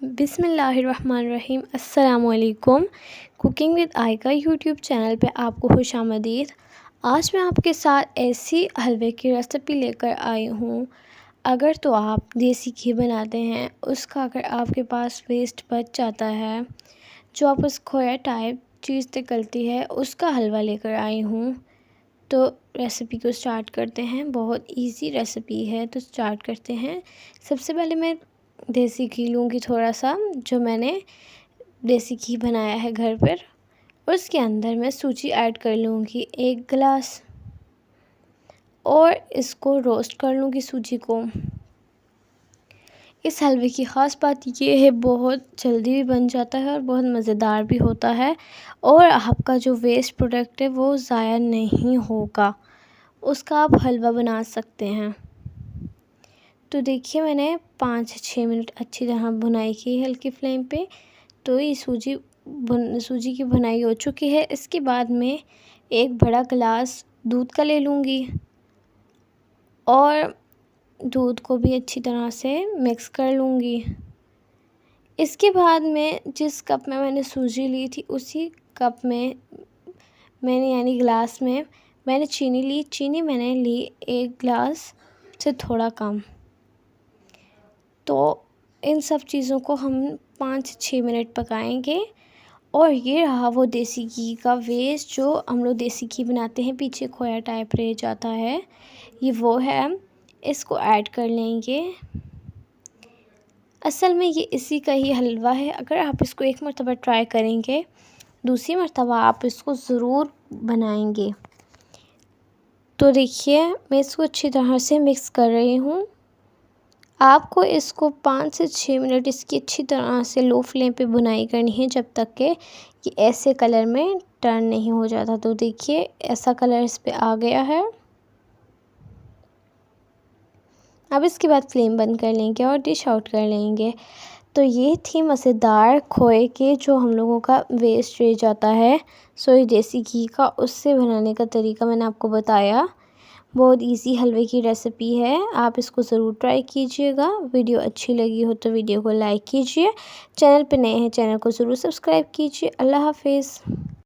बिस्मिल्लाहिर्रहमानिर्रहीम। अस्सलामुअलैकुम। Cooking with आयका YouTube channel पे आपको खुशामदीद। आज मैं आपके साथ ऐसी हलवे की रेसिपी लेकर आई हूँ। अगर तो आप देसी घी बनाते हैं, उसका अगर आपके पास वेस्ट बच जाता है, जो आप उस खोया टाइप चीज़ निकलती है, उसका हलवा लेकर आई हूँ। तो रेसिपी को स्टार्ट करते हैं। बहुत इजी रेसिपी है, तो स्टार्ट करते हैं। सबसे पहले मैं देसी घी लूँगी थोड़ा सा, जो मैंने देसी घी बनाया है घर पर। उसके अंदर मैं सूजी ऐड कर लूँगी 1 गिलास, और इसको रोस्ट कर लूँगी सूजी को। इस हलवे की ख़ास बात ये है, बहुत जल्दी भी बन जाता है और बहुत मज़ेदार भी होता है, और आपका जो वेस्ट प्रोडक्ट है वो ज़ाया नहीं होगा, उसका आप हलवा बना सकते हैं। तो देखिए, मैंने 5 से 6 मिनट अच्छी तरह भुनाई की हल्की फ्लेम पे। तो ये सूजी की भुनाई हो चुकी है। इसके बाद में एक बड़ा गिलास दूध का ले लूँगी, और दूध को भी अच्छी तरह से मिक्स कर लूँगी। इसके बाद में जिस कप में मैंने सूजी ली थी, उसी कप में मैंने यानी गिलास में मैंने चीनी ली। चीनी मैंने ली 1 गिलास से थोड़ा कम। तो इन सब चीज़ों को हम 5 से 6 मिनट पकाएंगे। और ये रहा वो देसी घी का वेस्ट, जो हम लोग देसी घी बनाते हैं, पीछे खोया टाइप रह जाता है, ये वो है। इसको ऐड कर लेंगे। असल में ये इसी का ही हलवा है। अगर आप इसको एक मरतबा ट्राई करेंगे, दूसरी मरतबा आप इसको ज़रूर बनाएंगे। तो देखिए, मैं इसको अच्छी तरह से मिक्स कर रही हूँ। आपको इसको 5 से 6 मिनट इसकी अच्छी तरह से लो फ्लेम पे भुनाई करनी है, जब तक कि ये ऐसे कलर में टर्न नहीं हो जाता। तो देखिए, ऐसा कलर इस पे आ गया है। अब इसके बाद फ्लेम बंद कर लेंगे और डिश आउट कर लेंगे। तो ये थी मज़ेदार खोए के, जो हम लोगों का वेस्ट रह जाता है, सोई देसी घी का, उससे बनाने का तरीका मैंने आपको बताया। बहुत इजी हलवे की रेसिपी है, आप इसको ज़रूर ट्राई कीजिएगा। वीडियो अच्छी लगी हो तो वीडियो को लाइक कीजिए। चैनल पे नए हैं, चैनल को ज़रूर सब्सक्राइब कीजिए। अल्लाह हाफिज़।